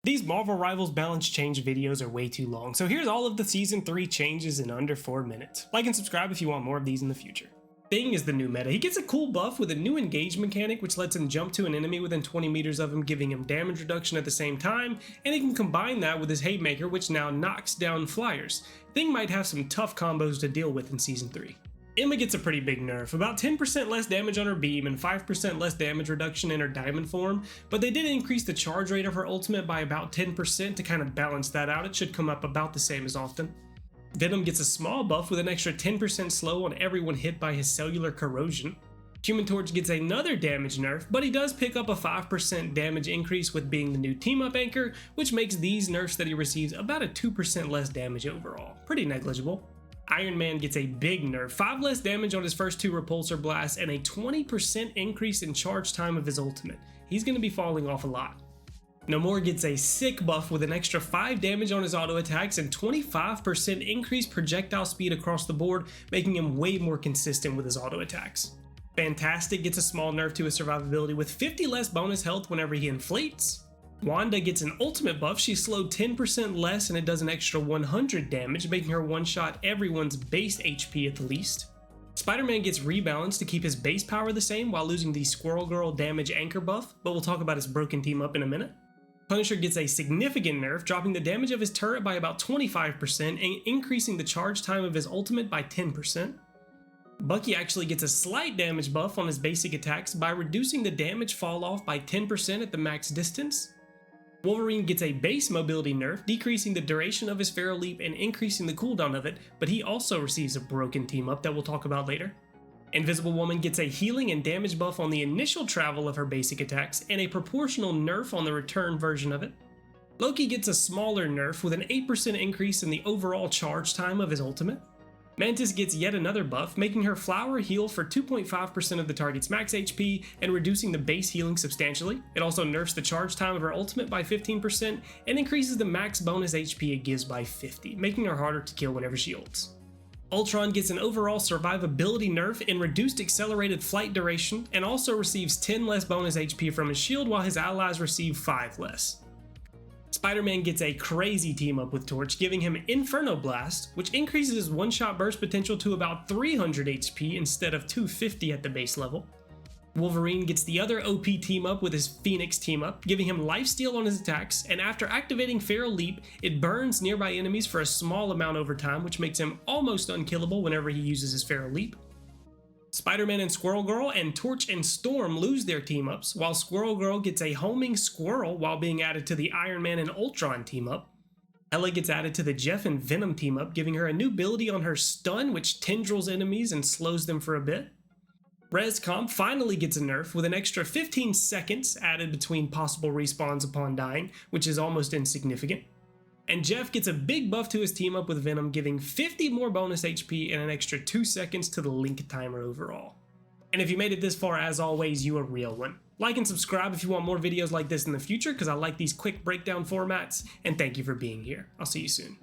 These Marvel Rivals balance change videos are way too long, so here's all of the Season 3 changes in under 4 minutes. Like and subscribe if you want more of these in the future. Thing is the new meta. He gets a cool buff with a new engage mechanic which lets him jump to an enemy within 20 meters of him, giving him damage reduction at the same time, and he can combine that with his Haymaker, which now knocks down flyers. Thing might have some tough combos to deal with in Season 3. Emma gets a pretty big nerf, about 10% less damage on her beam and 5% less damage reduction in her diamond form, but they did increase the charge rate of her ultimate by about 10% to kind of balance that out. It should come up about the same as often. Venom gets a small buff with an extra 10% slow on everyone hit by his cellular corrosion. Human Torch gets another damage nerf, but he does pick up a 5% damage increase with being the new team-up anchor, which makes these nerfs that he receives about a 2% less damage overall. Pretty negligible. Iron Man gets a big nerf, 5 less damage on his first 2 repulsor blasts and a 20% increase in charge time of his ultimate. He's going to be falling off a lot. Namor gets a sick buff with an extra 5 damage on his auto attacks and 25% increased projectile speed across the board, making him way more consistent with his auto attacks. Fantastic gets a small nerf to his survivability with 50 less bonus health whenever he inflates. Wanda gets an ultimate buff. She's slowed 10% less and it does an extra 100 damage, making her one-shot everyone's base HP at the least. Spider-Man gets rebalanced to keep his base power the same while losing the Squirrel Girl damage anchor buff, but we'll talk about his broken team up in a minute. Punisher gets a significant nerf, dropping the damage of his turret by about 25% and increasing the charge time of his ultimate by 10%. Bucky actually gets a slight damage buff on his basic attacks by reducing the damage fall off by 10% at the max distance. Wolverine gets a base mobility nerf, decreasing the duration of his Feral Leap and increasing the cooldown of it, but he also receives a broken team up that we'll talk about later. Invisible Woman gets a healing and damage buff on the initial travel of her basic attacks and a proportional nerf on the return version of it. Loki gets a smaller nerf with an 8% increase in the overall charge time of his ultimate. Mantis gets yet another buff, making her flower heal for 2.5% of the target's max HP and reducing the base healing substantially. It also nerfs the charge time of her ultimate by 15% and increases the max bonus HP it gives by 50, making her harder to kill whenever she ults. Ultron gets an overall survivability nerf and reduced accelerated flight duration, and also receives 10 less bonus HP from his shield while his allies receive 5 less. Spider-Man gets a crazy team up with Torch, giving him Inferno Blast, which increases his one-shot burst potential to about 300 HP instead of 250 at the base level. Wolverine gets the other OP team up with his Phoenix team up, giving him lifesteal on his attacks, and after activating Feral Leap, it burns nearby enemies for a small amount over time, which makes him almost unkillable whenever he uses his Feral Leap. Spider-Man and Squirrel Girl and Torch and Storm lose their team-ups, while Squirrel Girl gets a homing squirrel while being added to the Iron Man and Ultron team-up. Ella gets added to the Jeff and Venom team-up, giving her a new ability on her stun which tendrils enemies and slows them for a bit. ResComp finally gets a nerf with an extra 15 seconds added between possible respawns upon dying, which is almost insignificant. And Jeff gets a big buff to his team up with Venom, giving 50 more bonus HP and an extra 2 seconds to the link timer overall. And if you made it this far, as always, you a real one. Like and subscribe if you want more videos like this in the future, because I like these quick breakdown formats, and thank you for being here. I'll see you soon.